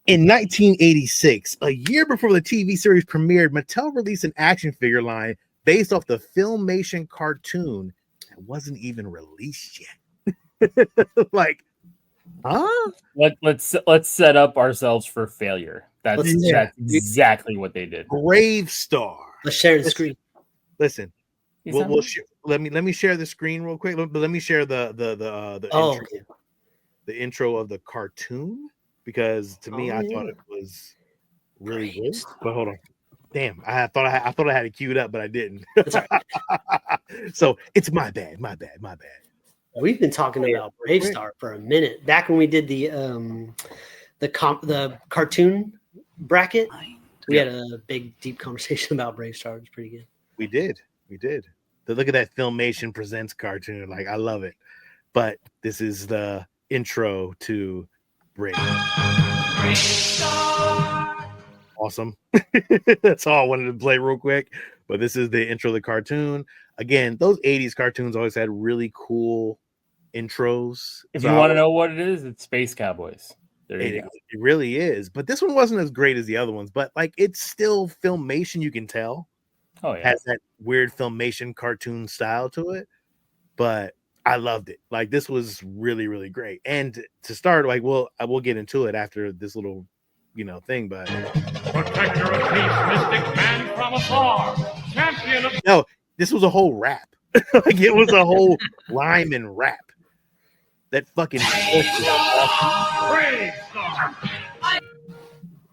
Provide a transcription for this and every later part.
In 1986, a year before the TV series premiered, Mattel released an action figure line based off the Filmation cartoon that wasn't even released yet. Like, huh? Let's set up ourselves for failure. That's exactly what they did. BraveStarr. Let's share the screen. Listen, let me share the screen real quick. But let me share the intro of the cartoon, because to me, I thought it was really good. But hold on, damn, I thought I had it queued up, but I didn't. Right. So it's my bad. We've been talking about BraveStarr for a minute. Back when we did the cartoon bracket, we had a big, deep conversation about BraveStarr. It was pretty good. We did. To look at that Filmation Presents cartoon, like, I love it. But this is the intro to BraveStarr. Awesome. That's all I wanted to play real quick. But this is the intro of the cartoon. Again, those 80s cartoons always had really cool intros. If you want to know what it is, it's Space Cowboys. It really is. But this one wasn't as great as the other ones. But like, it's still Filmation, you can tell. Oh, yeah. Has that weird Filmation cartoon style to it. But I loved it. Like, this was really, really great. And to start, like, I will get into it after this little, thing. But protector of peace, mystic man from afar, champion of no, this was a whole rap. Like, it was a whole rhyme and rap. That fucking BraveStarr.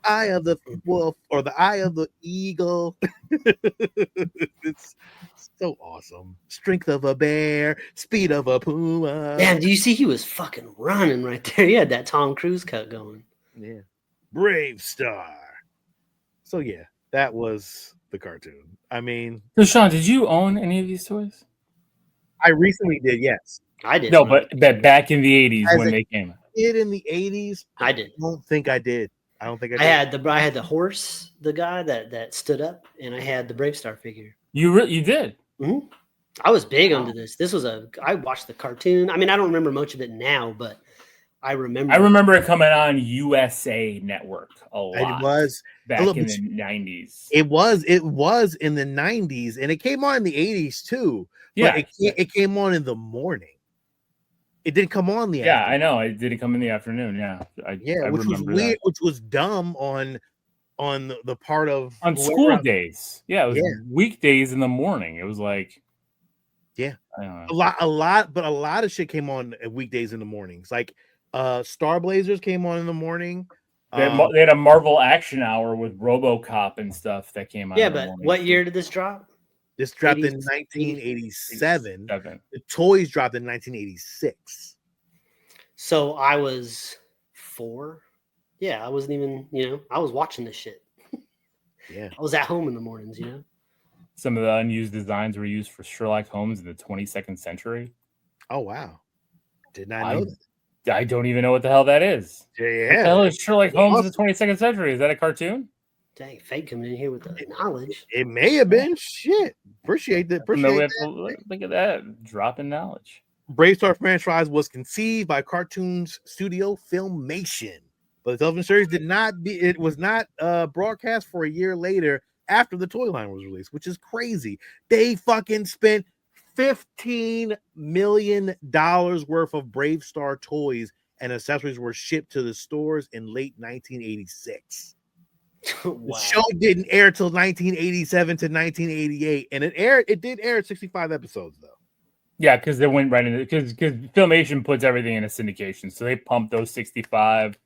Eye of the wolf or the eye of the eagle. It's so awesome. Strength of a bear, speed of a puma. Man, do you see he was fucking running right there? He had that Tom Cruise cut going. Yeah. BraveStarr. So yeah, that was the cartoon. I mean, so Sean, did you own any of these toys? I recently did, yes. I did. No, but back in the 80s when they came out. In the 80s, I did. I don't think I did. I did. I had the horse, the guy that stood up, and I had the BraveStarr figure. You did? Mm-hmm. I was big onto this. I watched the cartoon. I mean, I don't remember much of it now, but I remember it coming on USA Network a lot. It was back in the 90s. It was in the 90s, and it came on in the 80s too. Yeah, it came on in the morning. It didn't come on the afternoon. I know. It didn't come in the afternoon. Yeah. Which was weird, which was dumb on the part of school days. Yeah, it was weekdays in the morning. It was like, yeah, a lot of shit came on weekdays in the mornings. Like Star Blazers came on in the morning. They had a Marvel Action Hour with RoboCop and stuff that came on. Yeah, but what year did this drop? This dropped in 1987. The toys dropped in 1986. So I was 4. Yeah, I wasn't even, I was watching this shit. Yeah. I was at home in the mornings, Some of the unused designs were used for Sherlock Holmes in the 22nd century. Oh, wow. Did not know that. I don't even know what the hell that is. Yeah. What the hell is Sherlock Holmes in the 22nd century? Is that a cartoon? Dang, Fake coming in here with the knowledge. It may have been. Shit. Appreciate that. Look at that. Dropping knowledge. BraveStarr franchise was conceived by cartoons studio Filmation. But the television series was not broadcast for a year later after the toy line was released, which is crazy. They fucking spent $15 million worth of BraveStarr toys and accessories were shipped to the stores in late 1986. Wow. The show didn't air till 1987 to 1988, and it did air 65 episodes though. Yeah, because they went right into because Filmation puts everything in a syndication, so they pumped those 65,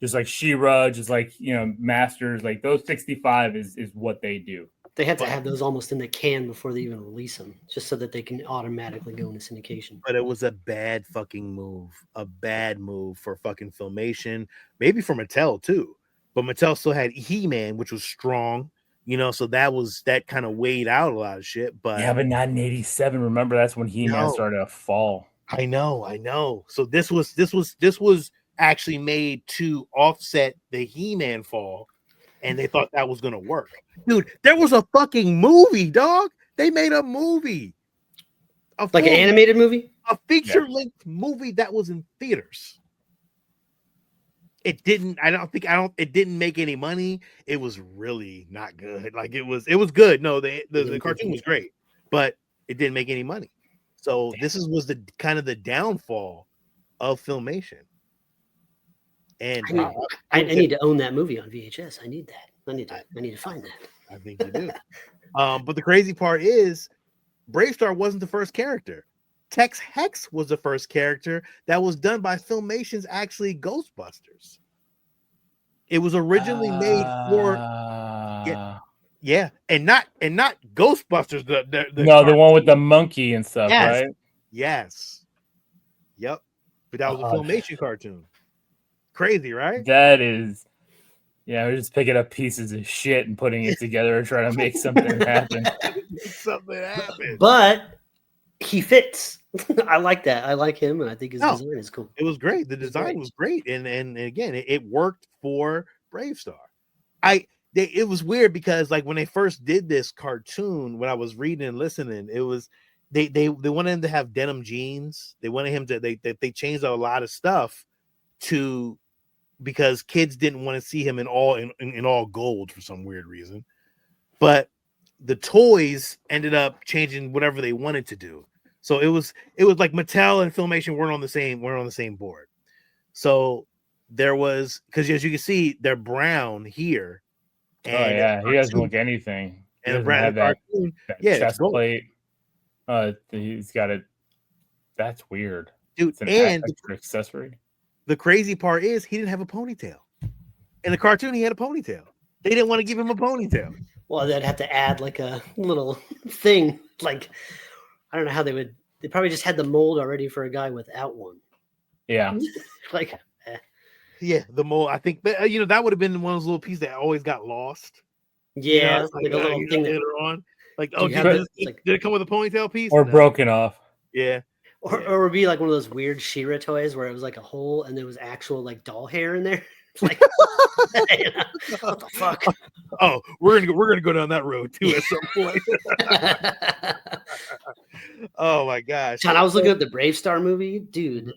just like She-Ra, just like Masters, like those 65 is what they do. They have to have those almost in the can before they even release them, just so that they can automatically go into syndication. But it was a bad fucking move, for fucking Filmation, maybe for Mattel too. But Mattel still had He-Man, which was strong, so that kind of weighed out a lot of shit. But yeah, but not in 87. Remember, that's when He-Man started to fall. I know. So this was actually made to offset the He-Man fall, and they thought that was gonna work. Dude, there was a fucking movie, dog. They made a movie. Like an animated movie? A feature-length movie that was in theaters. it didn't. It didn't make any money. It was really not good. Like it was good. No, the cartoon was great, but it didn't make any money. So this was the kind of the downfall of Filmation. And I need to own that movie on VHS. I need that. I need to find that. I think you do. But the crazy part is, BraveStarr wasn't the first character. Tex Hex was the first character that was done by Filmation's actually Ghostbusters. It was originally made for and not Ghostbusters. The one with the monkey and stuff, right? Yes. Yep. But that was a Filmation cartoon. Crazy, right? That is. Yeah, we're just picking up pieces of shit and putting it together and trying to make something happen. But he fits. I like that. I like him, and I think his design is cool. It was great. The design was great, and again, it worked for BraveStarr. It was weird because like when they first did this cartoon, when I was reading and listening, it was they wanted him to have denim jeans. They wanted him to they changed a lot of stuff because kids didn't want to see him in all gold for some weird reason. But the toys ended up changing whatever they wanted to do. So it was like Mattel and Filmation weren't on the same board. So there was, because as you can see, they're brown here. And he doesn't look anything. And the brown that chest plate. He's got it. That's weird, dude. It's an extra accessory. The crazy part is he didn't have a ponytail. In the cartoon, he had a ponytail. They didn't want to give him a ponytail. Well, they'd have to add like a little thing. Like, I don't know how they would. They probably just had the mold already for a guy without one. Yeah. Yeah, the mold. I think that would have been one of those little pieces that always got lost. Yeah, like a little thing later on. Like, did it come with a ponytail piece? Or broken off? Yeah. Or it would be like one of those weird She-Ra toys where it was like a hole and there was actual like doll hair in there. Like, what the fuck? Oh, we're gonna go down that road too at some point. Oh my gosh! John, I was looking at the BraveStarr movie, dude.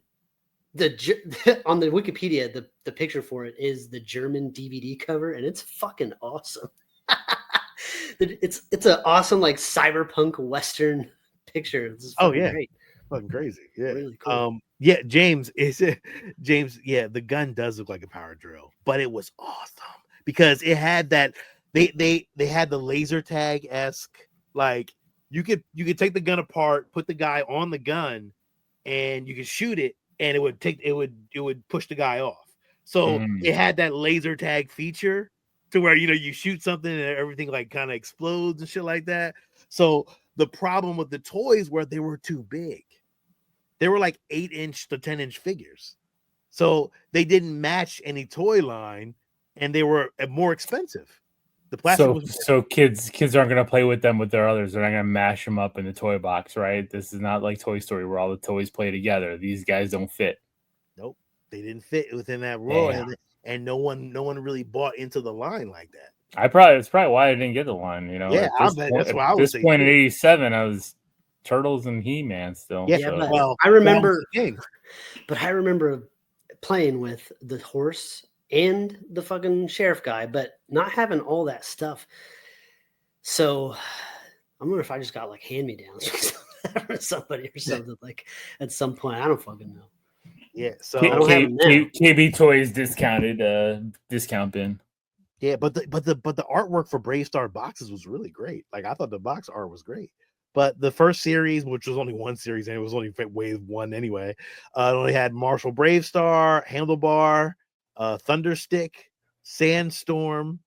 On the Wikipedia, the picture for it is the German DVD cover, and it's fucking awesome. It's an awesome like cyberpunk western picture. Great. Fucking crazy. Yeah. Really cool. James, the gun does look like a power drill, but it was awesome because it had that they had the laser tag-esque, like you could take the gun apart, put the guy on the gun, and you could shoot it, and it would push the guy off. So it had that laser tag feature to where you shoot something and everything like kind of explodes and shit like that. So the problem with the toys were they were too big. They were like 8-inch to 10-inch figures. So they didn't match any toy line, and they were more expensive. The plastic so kids aren't going to play with them with their others. They're not going to mash them up in the toy box, right? This is not like Toy Story where all the toys play together. These guys don't fit. Nope. They didn't fit within that role. And no one really bought into the line like that. That's probably why I didn't get the line, Yeah, that's why I was at this point in '87, I was Turtles and He-Man still. Yeah, so. but I remember playing with the horse and the fucking sheriff guy, but not having all that stuff. So I wonder if I just got like hand-me-downs from somebody or something like at some point. I don't fucking know. Yeah, so KB Toys discounted discount bin. Yeah, but the artwork for BraveStarr boxes was really great. Like I thought the box art was great. But the first series, which was only one series, and it was only wave one anyway, it only had Marshal BraveStarr, Handlebar, Thunderstick, Sandstorm,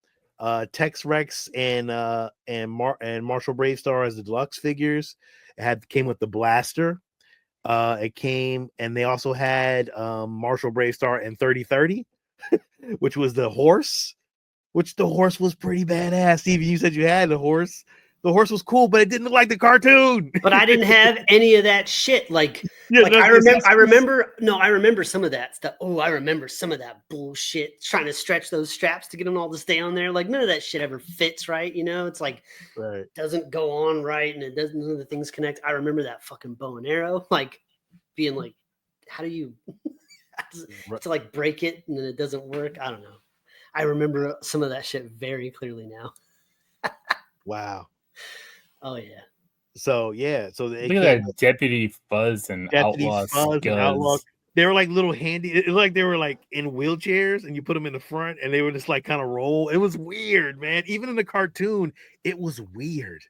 Tex Rex, and Marshal BraveStarr as the deluxe figures. It came with the blaster. And they also had Marshal BraveStarr and 3030, which was the horse. Which the horse was pretty badass. Steven, you said you had the horse. The horse was cool, but it didn't look like the cartoon. But I didn't have any of that shit. I remember some of that stuff. Oh, I remember some of that bullshit. Trying to stretch those straps to get them all to stay on there. Like none of that shit ever fits right. It's like doesn't go on right, and none of the things connect. I remember that fucking bow and arrow, like being like, how do you to like break it and then it doesn't work. I don't know. I remember some of that shit very clearly now. Wow. Oh yeah. So yeah, so Look at that Deputy Fuzz and Deputy Outlaw Fuzz and Outlaw. Scuzz. They were like little handy. It was like they were like in wheelchairs, and you put them in the front, and they would just like kind of roll. It was weird, man. Even in the cartoon, it was weird.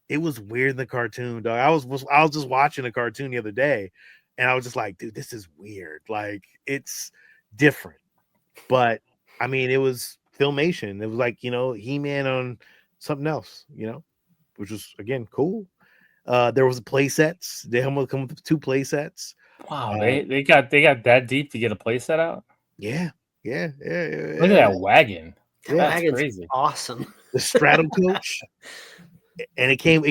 It was weird in the cartoon, dog. I was just watching a cartoon the other day, and I was just like, dude, this is weird. Like it's different, but I mean, it was Filmation. It was like He-Man on something else, which was again cool. There was play sets. They almost come with 2 play sets. Wow, they got that deep to get a playset out. Yeah. Look at that wagon. That That's wagon's crazy. awesome. The straddle coach, and it came with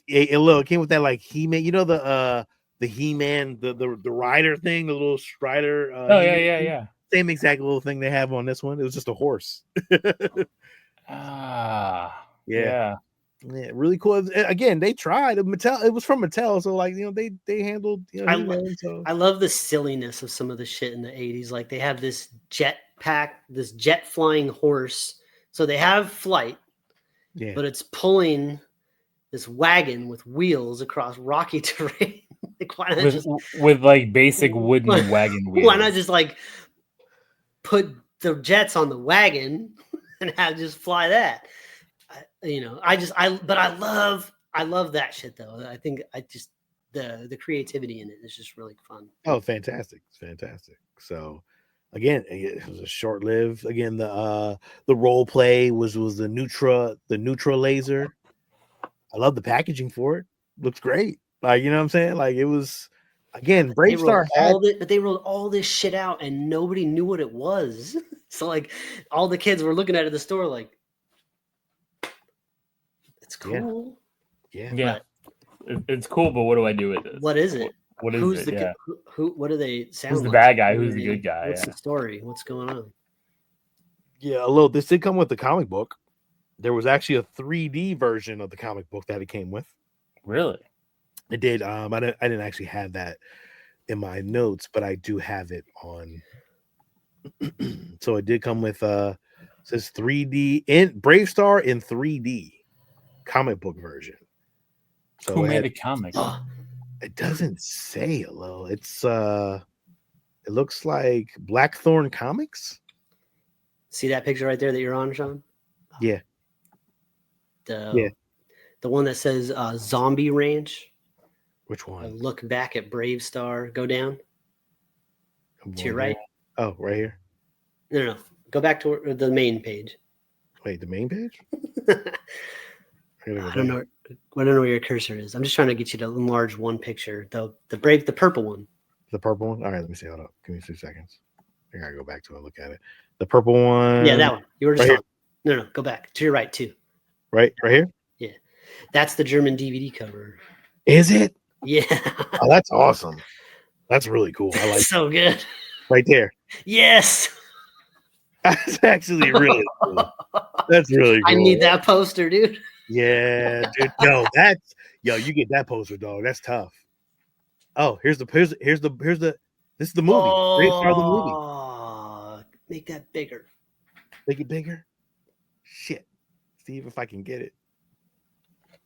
it came with that like He-Man. The He-Man the rider thing, the little strider. Oh yeah. Same exact little thing they have on this one. It was just a horse. Yeah, really cool. Again, they tried. Mattel. It was from Mattel, so like they handled. I love the silliness of some of the shit in the 80s. Like they have this jet flying horse. So they have flight, but it's pulling this wagon with wheels across rocky terrain. Like why not with like basic wooden wagon wheels? Why not just like put the jets on the wagon and just fly that? But I love that shit though. I think the creativity in it is just really fun. Oh, fantastic. It's fantastic. So again, it was a short-lived. Again, the role play was the Neutra laser. I love the packaging for it. Looks great. Like, you know what I'm saying? Like it was again, BraveStarr but they rolled all this shit out and nobody knew what it was. So like all the kids were looking at it at the store like, it's cool. Yeah. It's cool, but what do I do with it? What is it? What is Who's it? the who? What do they sound? Who's the like? bad guy? Who's the good guy? What's the story? What's going on? Yeah, this did come with the comic book. There was actually a 3D version of the comic book that it came with. Really? It did. I didn't actually have that in my notes, but I do have it on. So it did come with says 3D in BraveStarr in 3D comic book version. So who made the comic? It doesn't say a little. It's it looks like Blackthorn Comics. See that picture right there that you're on, Sean? Yeah. The one that says Zombie Ranch. Which one? Look back at BraveStarr. Go down. To your right. Oh, right here. No. Go back to the main page. Wait, the main page? I don't know where your cursor is. I'm just trying to get you to enlarge one picture. The purple one. The purple one? All right, let me see. Hold up. Give me 2 seconds. I gotta go back to it and look at it. The purple one. Yeah, that one. You were just right on. No. Go back. To your right, too. Right here? Yeah. That's the German DVD cover. Is it? Yeah. Oh, that's awesome. That's really cool. I like so good. Right there. Yes. That's actually really cool. That's really cool. I need that poster, dude. Yeah, dude. You get that poster, dog. That's tough. Oh, here's the this is the movie. BraveStarr the movie. Make that bigger. Make it bigger. Shit. See if I can get it.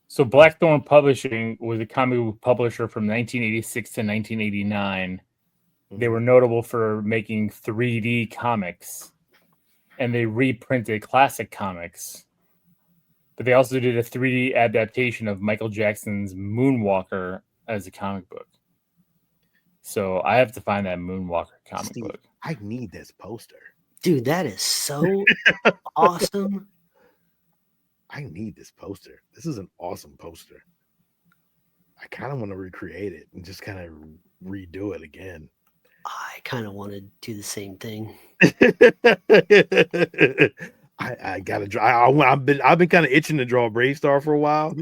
So Blackthorn Publishing was a comic book publisher from 1986 to 1989. They were notable for making 3D comics, and they reprinted classic comics. But they also did a 3D adaptation of Michael Jackson's Moonwalker as a comic book. So I have to find that Moonwalker comic book. I need this poster. Dude, that is so awesome. I need this poster. This is an awesome poster. I kind of want to recreate it and just kind of redo it again. I kind of want to do the same thing. I gotta draw. I've been kind of itching to draw BraveStarr for a while.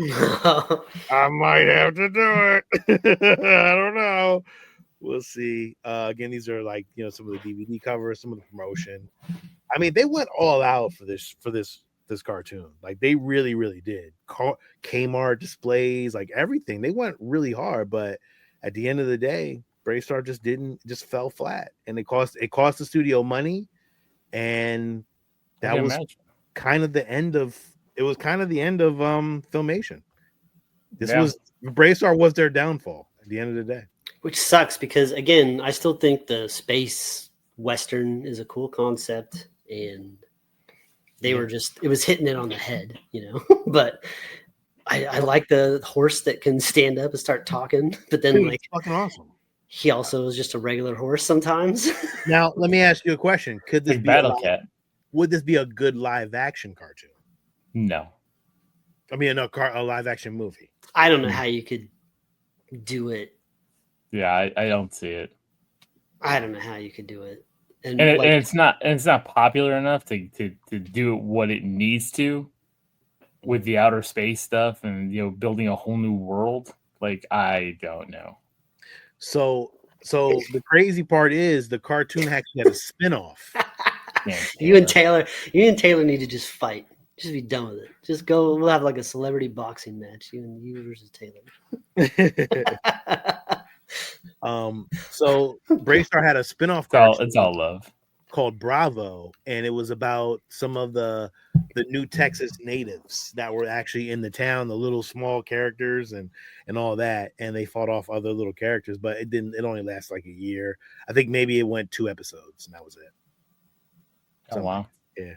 I might have to do it. I don't know. We'll see. Again, these are like some of the DVD covers, some of the promotion. I mean, they went all out for this cartoon. Like they really, really did. Kmart displays, like everything. They went really hard, but at the end of the day, BraveStarr just fell flat, and it cost the studio money, and that was kind of the end of Filmation. This was BraveStarr was their downfall at the end of the day. Which sucks because, again, I still think the space Western is a cool concept, and they were just, it was hitting it on the head, but I like the horse that can stand up and start talking, but then Dude, it's fucking awesome. He also is just a regular horse sometimes. Now, let me ask you a question. Could this be would this be a good live action cartoon? No. I mean, a live action movie. I don't know how you could do it. Yeah, I don't see it. I don't know how you could do it. And it's not popular enough to do what it needs to with the outer space stuff and building a whole new world. Like, I don't know. So the crazy part is the cartoon actually had a spin-off. You and Taylor need to just fight. Just be done with it. Just go. We'll have like a celebrity boxing match. You versus Taylor. So BraveStarr had a spin-off. It's all love. Called Bravo, and it was about some of the new Texas natives that were actually in the town, the little small characters and all that, and they fought off other little characters, but it only lasted like a year. I think maybe it went 2 episodes and that was it. Oh wow. Yeah.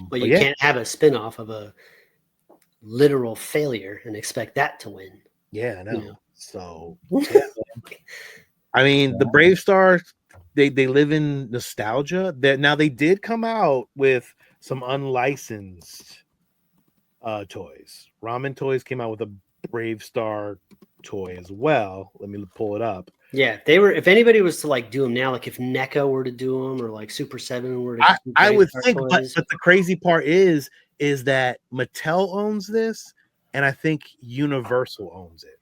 But you can't have a spin-off of a literal failure and expect that to win. Yeah, I know. So yeah. I mean, the BraveStarr, they live in nostalgia. Now they did come out with some unlicensed toys. Ramen Toys came out with a BraveStarr toy as well. Let me pull it up. Yeah, they were. If anybody was to like do them now, like if NECA were to do them, or like Super 7 were to, I would think. But the crazy part is that Mattel owns this, and I think Universal owns it.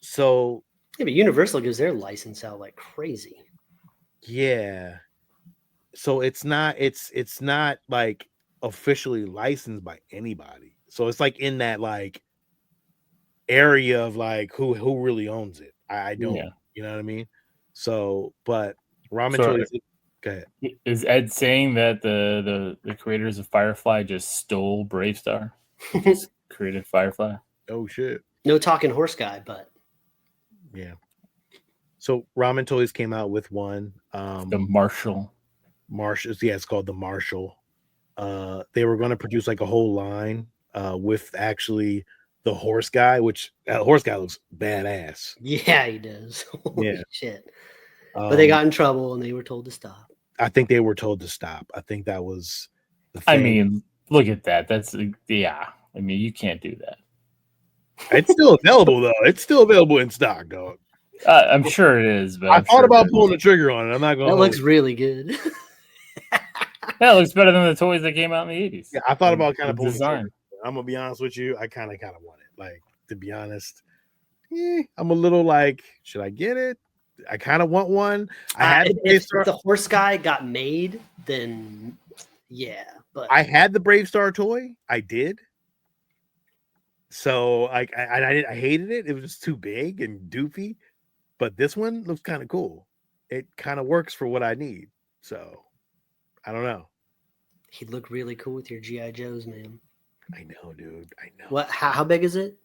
So yeah, but Universal gives their license out like crazy. Yeah. So it's not like officially licensed by anybody. So it's like in that like area of like who really owns it. I don't, you know what I mean? So, but Ramen Toys. Go ahead. Is Ed saying that the creators of Firefly just stole BraveStarr? Just created Firefly? Oh shit. No talking horse guy, but yeah. So Ramen Toys came out with one. The Marshal. Yeah, it's called the Marshal. They were going to produce like a whole line with actually the horse guy, which horse guy looks badass. Yeah, he does. Holy shit. But they got in trouble and they were told to stop. I think they were told to stop. I think that was the thing. I mean, look at that. That's I mean, you can't do that. It's still available though. It's still available in stock, dog. I'm sure it is, but I thought about pulling the trigger on it. I'm not going. That looks really good. That looks better than the toys that came out in the 80s. Yeah, I thought about kind of pulling the trigger. I'm gonna be honest with you. I kind of want it. Like, to be honest, I'm a little like, should I get it? I kind of want one. I had if the horse guy got made, then yeah. But I had the BraveStarr toy. I did. So I hated it. It was just too big and doofy. But this one looks kind of cool. It kind of works for what I need. So I don't know. He'd look really cool with your G.I. Joes, man. I know, dude. I know. What? How big is it?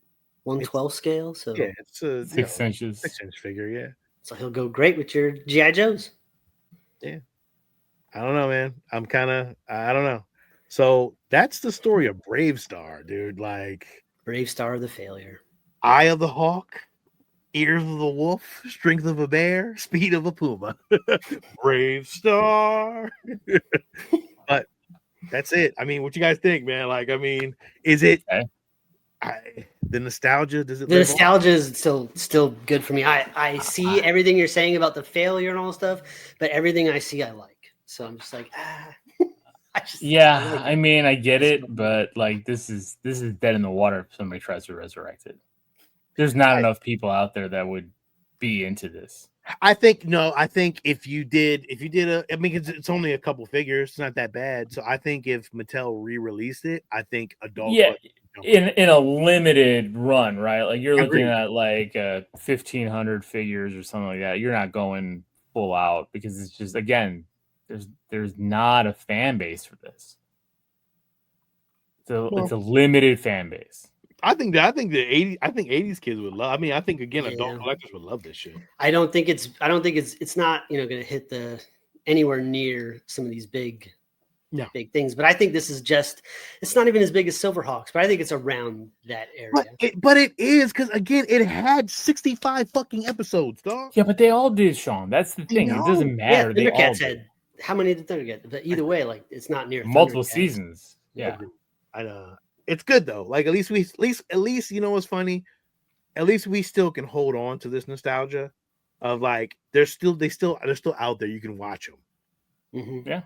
1/12 scale. So yeah, it's a 6 inches. 6-inch figure. Yeah. So he'll go great with your G.I. Joes. Yeah. I don't know, man. I don't know. So that's the story of BraveStarr, dude. Like BraveStarr the failure. Eye of the hawk, ears of the wolf, strength of a bear, speed of a puma. BraveStarr. But that's it. I mean, what you guys think, man? Like, I mean, is it the nostalgia? Does it? The nostalgia is still good for me. I see everything you're saying about the failure and all stuff, but everything I see, I like. So I'm just like, I mean, I get it, but like this is dead in the water if somebody tries to resurrect it. There's not enough people out there that would be into this. I think if you did I mean, it's only a couple figures, it's not that bad. So I think if Mattel re-released it, I think adults in a limited run, right? Like you're looking Agreed. at like 1,500 figures or something like that. You're not going full out because it's just, again, there's not a fan base for this. So it's a limited fan base. I think the 80s kids would love. I mean, I think again, adult collectors would love this shit. I don't think it's not going to hit the anywhere near some of these big things. But I think this is it's not even as big as Silverhawks, but I think it's around that area. But it is, because again, it had 65 fucking episodes, dog. Yeah, but they all did, Sean. That's the thing. It doesn't matter. Yeah, Thundercats had how many did Thunder get? But either way, like it's not near multiple seasons. Yeah. I know. It's good though. Like at least you know what's funny? At least we still can hold on to this nostalgia of like they're still out there. You can watch them. Mm-hmm. Yeah.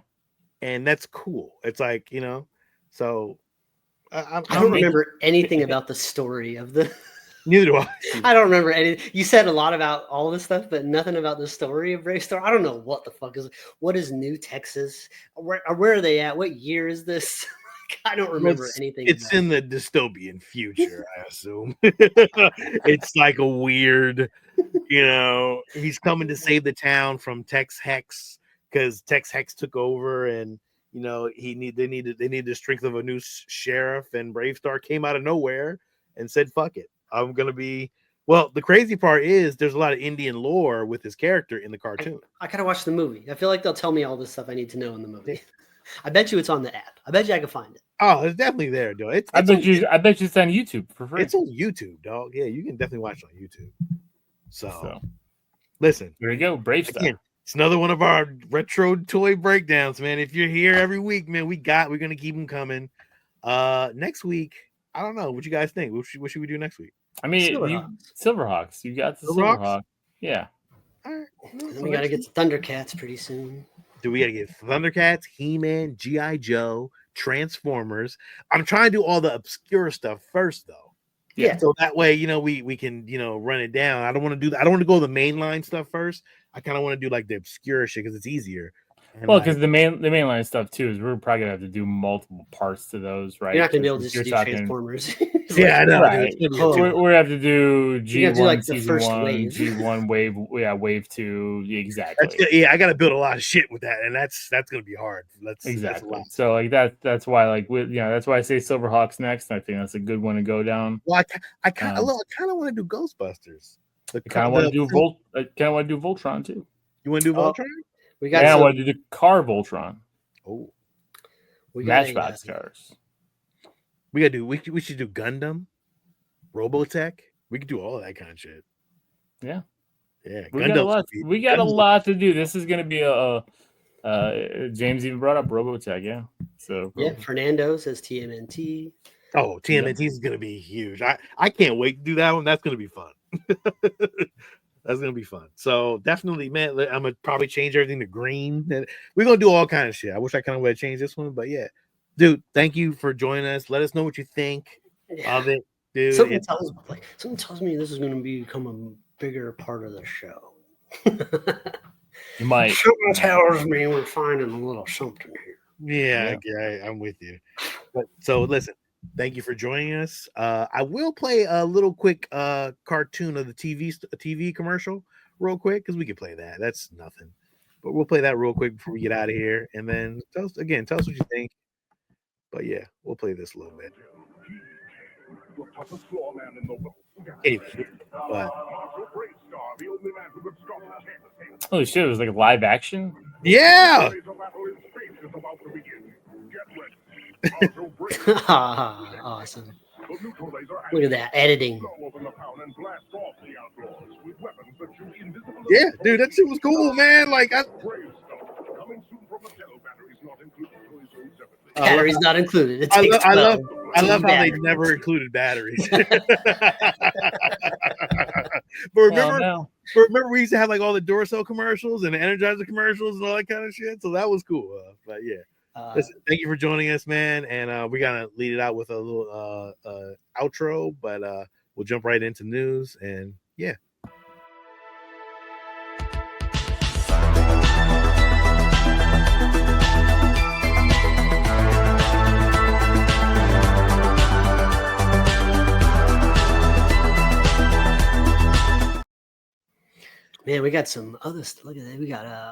And that's cool. It's like, you know, so I don't remember anything about the story of the. Neither do I. I don't remember anything. You said a lot about all this stuff, but nothing about the story of BraveStarr. I don't know what the fuck what is New Texas? Where are they at? What year is this? I don't remember anything. It's in the dystopian future, I assume. It's like a weird, you know, he's coming to save the town from Tex Hex because Tex Hex took over, and you know they needed the strength of a new sheriff, and BraveStarr came out of nowhere and said, "Fuck it, I'm gonna be." Well, the crazy part is there's a lot of Indian lore with his character in the cartoon. I gotta watch the movie. I feel like they'll tell me all this stuff I need to know in the movie. I bet you it's on the app. I bet you I can find it. Oh, it's definitely there, though. I bet you it's on YouTube for free. It's on YouTube, dog. Yeah, you can definitely watch it on YouTube. So listen. There you go, BraveStarr. Again, it's another one of our retro toy breakdowns, man. If you're here every week, man, we're gonna keep them coming. Next week, I don't know. What you guys think? What should we do next week? I mean, Silverhawks. You got the Silverhawk. Yeah. All right. Well, we gotta get the Thundercats pretty soon. Do we gotta get Thundercats, He-Man, G.I. Joe, Transformers? I'm trying to do all the obscure stuff first, though. Yeah. So that way, you know, we can, you know, run it down. I don't want to go the mainline stuff first. I kind of want to do like the obscure shit because it's easier. And well, because the mainline stuff too is we're probably gonna have to do multiple parts to those, right? You're not gonna be able to just do Transformers. Yeah, I know. Right. We're have to do G1 like the season first 1, wave. G1 wave, wave 2, exactly. I got to build a lot of shit with that, and that's gonna be hard. Exactly. So like that's why that's why I say Silverhawks next. I think that's a good one to go down. Well, I kind of want to do Ghostbusters. I kind of want to do Voltron too. You want to do Voltron? I want to do the car Voltron. Oh, Matchbox cars. We should do Gundam, Robotech. We could do all of that kind of shit. Yeah. We got a lot to do. This is going to be James even brought up Robotech. Yeah. So Fernando says TMNT. Oh, TMNT is going to be huge. I can't wait to do that one. That's going to be fun. That's gonna be fun. So definitely, man, I'm gonna probably change everything to green. We're gonna do all kind of shit. I wish I kind of would have changed this one, but yeah, dude, thank you for joining us. Let us know what you think of it, dude. Something tells me this is gonna become a bigger part of the show. You might. Something tells me we're finding a little something here. Yeah, I'm with you. But so listen. Thank you for joining us. I will play a little quick cartoon of the TV commercial real quick because we can play that. That's nothing. But we'll play that real quick before we get out of here. And then tell us what you think. But yeah, we'll play this a little bit. Anyway, holy shit, it was like a live action? Yeah! Awesome. Look at that editing. Yeah, dude, that shit was cool, man. Like, batteries not included. I love how they never included batteries. But remember, we used to have like all the Duracell commercials and the Energizer commercials and all that kind of shit. So that was cool. But yeah. Listen, thank you for joining us, man. And we're gonna lead it out with a little outro, but we'll jump right into news. And yeah. Man, we got some other. Look at that. We got